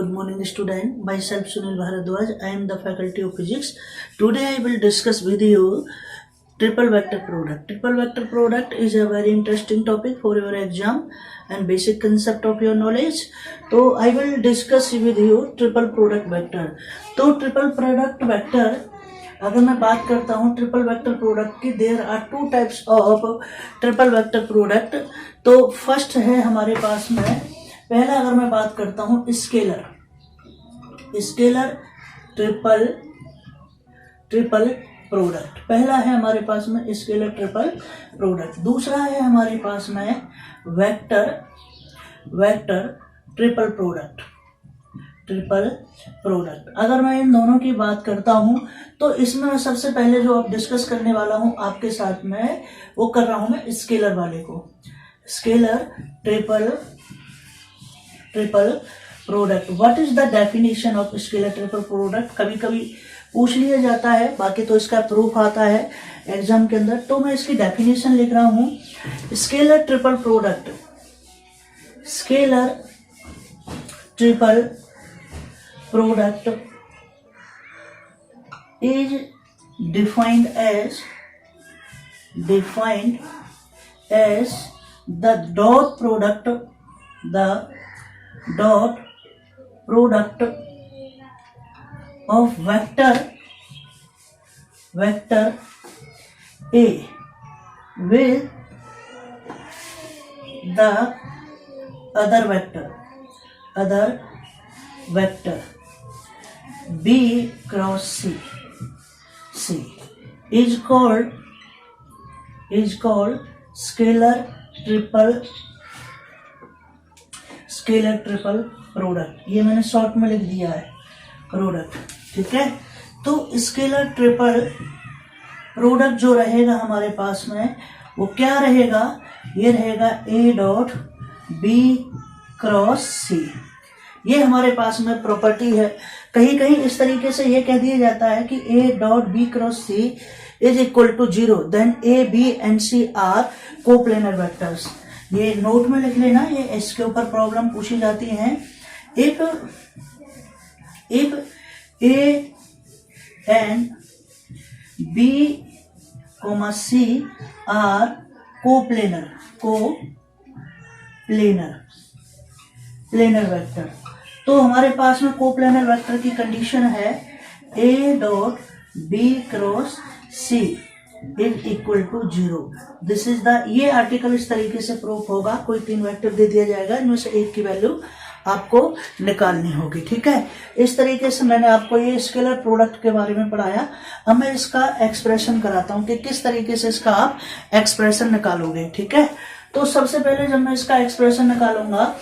Good morning student, myself Sunil Bharadwaj, I am the faculty of physics. Today I will discuss with you triple vector product. Triple vector product is a very interesting topic for your exam and basic concept of your knowledge. So I will discuss with you triple product vector. तो triple product vector अगर मैं बात करता हूँ triple vector product की, there are two types of triple vector product. तो first है हमारे पास में, पहला अगर मैं बात करता हूँ स्केलर ट्रिपल प्रोडक्ट. पहला है हमारे पास में स्केलर ट्रिपल प्रोडक्ट. दूसरा है हमारे पास में वेक्टर ट्रिपल प्रोडक्ट. अगर मैं इन दोनों की बात करता हूं तो इसमें मैं सबसे पहले जो अब डिस्कस करने वाला हूं आपके साथ में, वो कर रहा हूं मैं स्केलर वाले को. Scalar triple product. What is the definition of scalar triple product? कभी कभी पूछ लिया जाता है, बाकी तो इसका प्रूफ आता है एग्जाम के अंदर. तो मैं इसकी डेफिनेशन लिख रहा हूं. Scalar triple product, scalar triple product is defined as the dot product of vector A with the other vector B cross C is called scalar triple product. ये मैंने शॉर्ट में लिख दिया है प्रोडक्ट, ठीक है. तो स्केलर ट्रिपल प्रोडक्ट जो रहेगा हमारे पास में वो क्या रहेगा? ये रहेगा A dot B cross C. ये हमारे पास में प्रॉपर्टी है. कहीं कहीं इस तरीके से ये कह दिया जाता है कि A dot B cross C is equal to 0, then A, B and C are coplanar vectors. ये नोट में लिख लेना, ये इसके ऊपर प्रॉब्लम पूछी जाती है. If A and B, C are coplanar vector. तो हमारे पास में कोप्लेनर वेक्टर की कंडीशन है A dot B cross C is equal to 0. This is the, ये आर्टिकल इस तरीके से प्रूफ होगा. कोई 3 वेक्टर दे दिया जाएगा, इनमें से एक की वैल्यू आपको निकालनी होगी, ठीक है. इस तरीके से मैंने आपको ये स्केलर प्रोडक्ट के बारे में पढ़ाया. अब मैं इसका एक्सप्रेशन कराता हूं कि किस तरीके से इसका आप एक्सप्रेशन निकालोगे, ठीक है. तो सबसे पहले जब मैं इसका एक्सप्रेशन निकालूंगा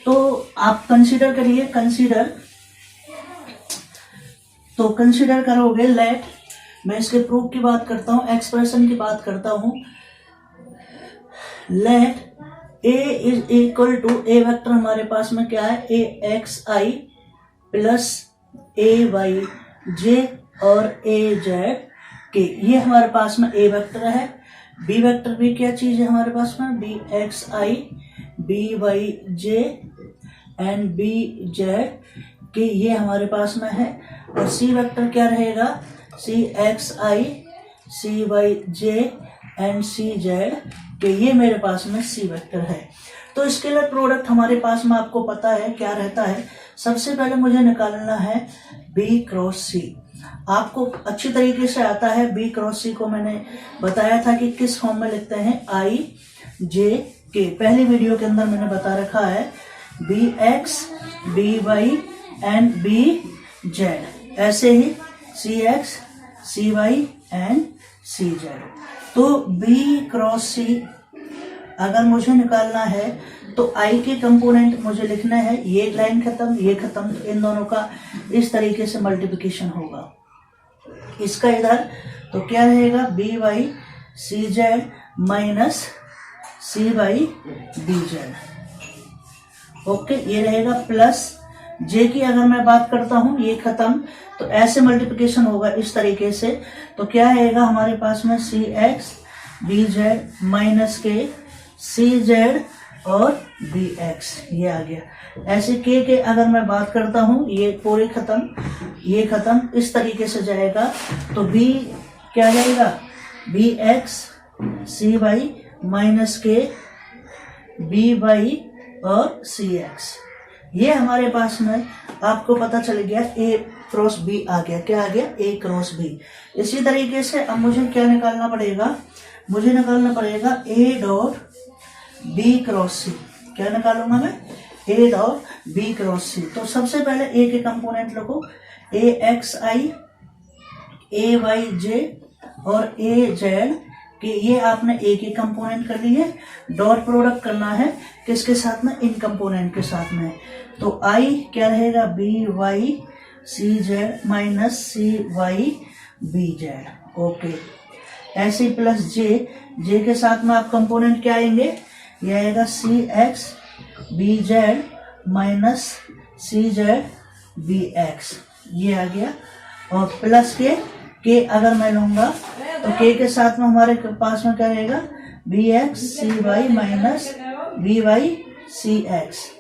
तो आप कंसीडर करिए, कंसीडर करोगे. लेट, मैं इसके प्रूफ की बात करता हूं, एक्सप्रेशन की बात करता हूं. Let A is equal to, A vector हमारे पास में क्या है? AXI प्लस AYJ और AZK. ये हमारे पास में A वेक्टर है. B वेक्टर भी क्या चीज है हमारे पास में? BXI, BYJ एंड BZK, ये हमारे पास में है. और C वेक्टर क्या रहेगा? CXI, CYJ एंड CZK, ये मेरे पास में C वेक्टर है. तो स्केलर प्रोडक्ट हमारे पास में आपको पता है क्या रहता है. सबसे पहले मुझे निकालना है B क्रॉस C. आपको अच्छी तरीके से आता है. B क्रॉस C को मैंने बताया था कि किस फॉर्म में लिखते हैं, IJK. पहली वीडियो के अंदर मैंने बता रखा है BX, BY एंड BZ. ऐसे ही CX, CY एंड CZ. तो B क्रॉस C अगर मुझे निकालना है तो I के कंपोनेंट मुझे लिखना है. ये लाइन खत्म, ये खत्म, तो इन दोनों का इस तरीके से मल्टीप्लिकेशन होगा. इसका इधर तो क्या रहेगा? BY CZ minus CY BZ. Okay, ये रहेगा प्लस J की अगर मैं बात करता हूं, ये खत्म, तो ऐसे मल्टीप्लिकेशन होगा इस तरीके से. तो क्या रहेगा हमारे पास में? CX BZ माइनस के CZ और बी एक्स, ये आ गया। ऐसे के अगर मैं बात करता हूँ, ये पूरे खत्म, ये खत्म, इस तरीके से जाएगा। तो बी क्या जाएगा, B X C Y minus के बी वाई और सी एक्स। ये हमारे पास में आपको पता चल गया ए क्रॉस बी आ गया। क्या आ गया, ए क्रॉस बी। इसी तरीके से अब मुझे क्या निकालना पड़ेगा, मुझे निकालना पड़ेगा ए डॉट बी क्रॉस सी। क्या निकालूंगा मैं, ए डॉट बी क्रॉस सी। तो सबसे पहले ए के कंपोनेंट लिखो, ए एक्स आई, ए वाई जे और ए जेड कि ये आपने ए के कंपोनेंट कर लिए। डॉट प्रोडक्ट करना है किसके साथ में, इन कंपोनेंट के साथ में। तो आई क्या रहेगा, B Y C Z minus C Y B Z. Okay, ऐसे प्लस जे, जे के साथ में आप कंपोनेंट क्या आएंगे, ये आएगा C X B Z minus C Z B X, ये आ गया। और प्लस के अगर मैं लूंगा तो के के साथ में हमारे पास में क्या रहेगा, B X C Y minus B Y C X.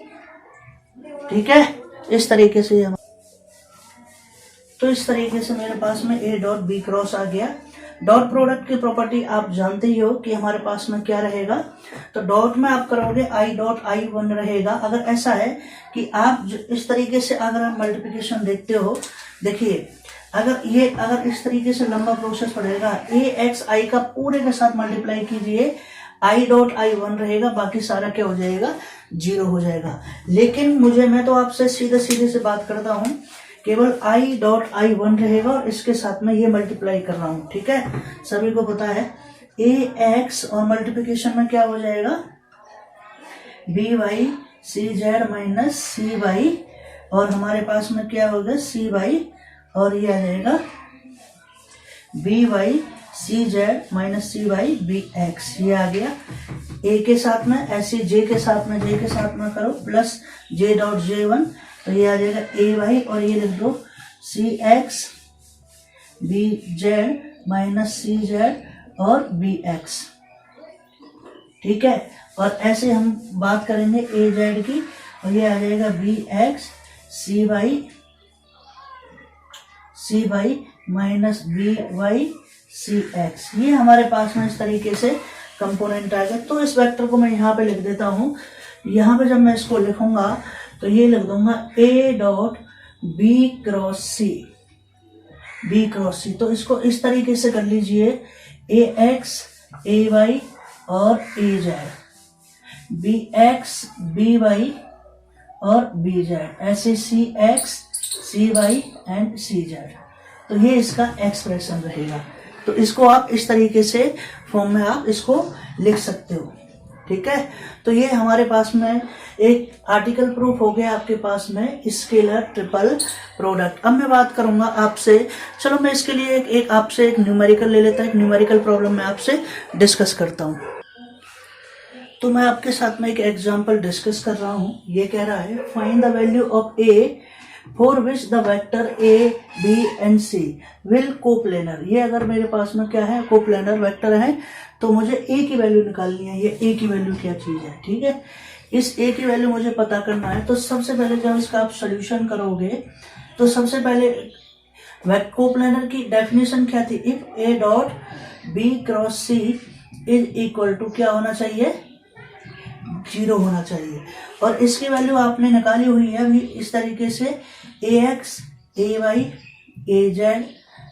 ठीक है, इस तरीके से हम, तो इस तरीके से मेरे पास में ए डॉट बी क्रॉस आ गया। डॉट प्रोडक्ट की प्रॉपर्टी आप जानते ही हो कि हमारे पास में क्या रहेगा। तो डॉट में आप करोगे आई डॉट आई वन रहेगा। अगर ऐसा है कि आप इस तरीके से अगर आप मल्टीप्लिकेशन देखते हो, देखिए अगर इस तरीके से लंबा प्रोसेस पड़ेगा, ए एक्स आई का पूरे के साथ मल्टीप्लाई कीजिए, आई डॉट आई वन रहेगा, बाकी सारा क्या हो जाएगा, जीरो हो जाएगा। लेकिन मैं तो आपसे सीधे से बात करता हूँ, केवल आई डॉट आई वन रहेगा और इसके साथ में ये मल्टीप्लाई कर रहा हूँ। ठीक है, सभी को पता है ए एक्स और मल्टीप्लिकेशन में क्या हो जाएगा, B Y C Z minus C Y, और हमारे पास में क्या होगा, सी वाई, और ये आ जाएगा B Y C Z minus C Y B X, ये आ गया। ए के साथ में ऐसे जे के साथ में करो plus J dot J one, तो ये आ जाएगा ए वाई, और ये लिख दो सी X B Z minus C Z और बी एक्स। ठीक है, और ऐसे हम बात करेंगे ए जेड की, और ये आ जाएगा B X C Y minus B Y C X. ये हमारे पास में इस तरीके से कंपोनेंट आ गया। तो इस वेक्टर को मैं यहाँ पे लिख देता हूँ। यहाँ पे जब मैं इसको लिखूंगा तो ये लिख दूंगा ए डॉट बी क्रॉस सी। तो इसको इस तरीके से कर लीजिए, ए एक्स ए वाई और A Z, B X B Y और बी जेड, ऐसे C X C Y and C Z. तो ये इसका एक्सप्रेशन रहेगा। तो इसको आप इस तरीके से फॉर्म में आप इसको लिख सकते हो। ठीक है, तो ये हमारे पास में एक आर्टिकल प्रूफ हो गया आपके पास में स्केलर ट्रिपल प्रोडक्ट। अब मैं बात करूंगा आपसे, चलो मैं इसके लिए एक आपसे एक न्यूमेरिकल ले लेता हूं। एक न्यूमेरिकल प्रॉब्लम मैं आपसे डिस्कस करता हूं। तो मैं आपके साथ में एक एग्जांपल डिस्कस कर रहा हूं। ये कह रहा है find the value of A for which the vector A B and C will coplanar. ये अगर मेरे पास में क्या है, कोप्लेनर वेक्टर है, तो मुझे ए की वैल्यू निकालनी है। ये ए की वैल्यू क्या चीज है, ठीक है, इस ए की वैल्यू मुझे पता करना है। तो सबसे पहले जब इसका आप सोल्यूशन करोगे तो सबसे पहले कोप्लेनर की डेफिनेशन क्या थी, if A dot B cross C is equal to क्या होना चाहिए, 0 होना चाहिए। और इसकी वैल्यू आपने निकाली हुई है अभी इस तरीके से, A X A Y A Z,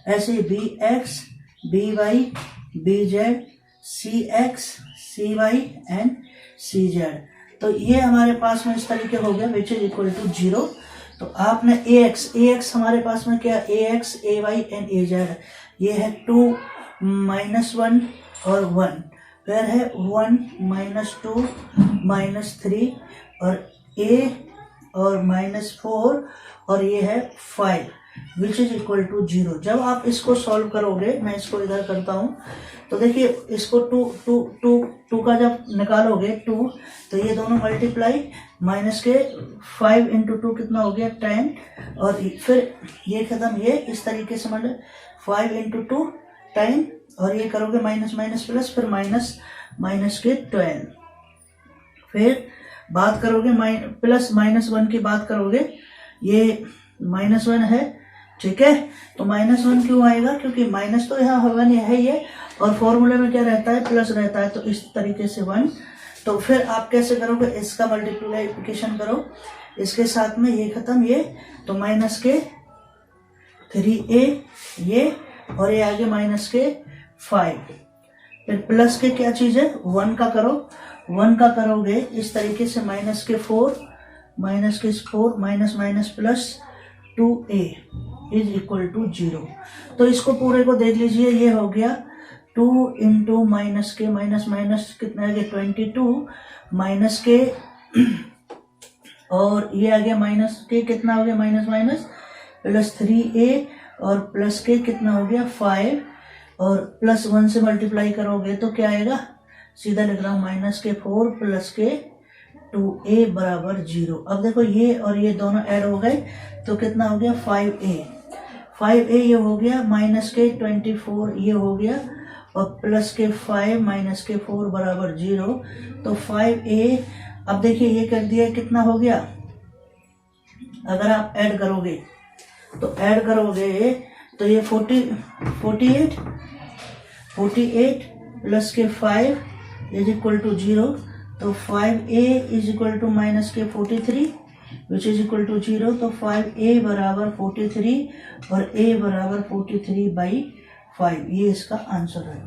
ऐसे B X B Y B Z, C X C Y and C Z. तो ये हमारे पास में इस तरीके हो गया विच इज इक्वल टू 0। तो आपने ए एक्स हमारे पास में क्या, A X A Y and A Z, ये है 2 -1 और 1, फिर है 1 -2 -3 और a और -4 और ये है 5 विच इज इक्वल टू 0। जब आप इसको सॉल्व करोगे, मैं इसको इधर करता हूँ, तो देखिए इसको 2 का जब निकालोगे 2, तो ये दोनों मल्टीप्लाई, माइनस के 5 × 2 कितना हो गया 10, और फिर ये खत्म, ये इस तरीके से मतलब 5 × 2 10, और ये करोगे माइनस प्लस, फिर माइनस के 12, फिर बात करोगे प्लस -1 की बात करोगे, ये -1 है, ठीक है। तो -1 क्यों आएगा, क्योंकि माइनस तो यहाँ 1 है ये, और फॉर्मूले में क्या रहता है, प्लस रहता है, तो इस तरीके से 1। तो फिर आप कैसे करोगे, इसका मल्टीप्लिकेशन करो इसके साथ में, ये खत्म ये, तो माइनस के 3a ये, और ये आगे माइनस के 5। फिर प्लस के क्या चीज है, 1 का करो, 1 का करोगे इस तरीके से, माइनस के 4 minus minus plus 2a is equal to 0। तो इसको पूरे को देख लीजिए, ये हो गया 2 इंटू माइनस के माइनस माइनस कितना है, 22 माइनस के, और ये आ गया माइनस के कितना हो गया, माइनस माइनस प्लस 3a, और प्लस के कितना हो गया 5, और प्लस 1 से मल्टीप्लाई करोगे तो क्या आएगा, सीधा लिख रहा हूं, माइनस के 4 प्लस के 2a बराबर 0। अब देखो ये और ये दोनों ऐड हो गए तो कितना हो गया 5a ये हो गया, माइनस के 24 ये हो गया, और प्लस के 5 माइनस के 4 बराबर 0। तो 5a, अब देखिए ये कर दिया, कितना हो गया, अगर आप ऐड करोगे तो ये 48 प्लस के 5 इज इक्वल टू 0। तो 5a is equal to minus के 43 विच इज इक्वल टू 0। तो 5a बराबर 43 और a बराबर 43/5, ये इसका आंसर है।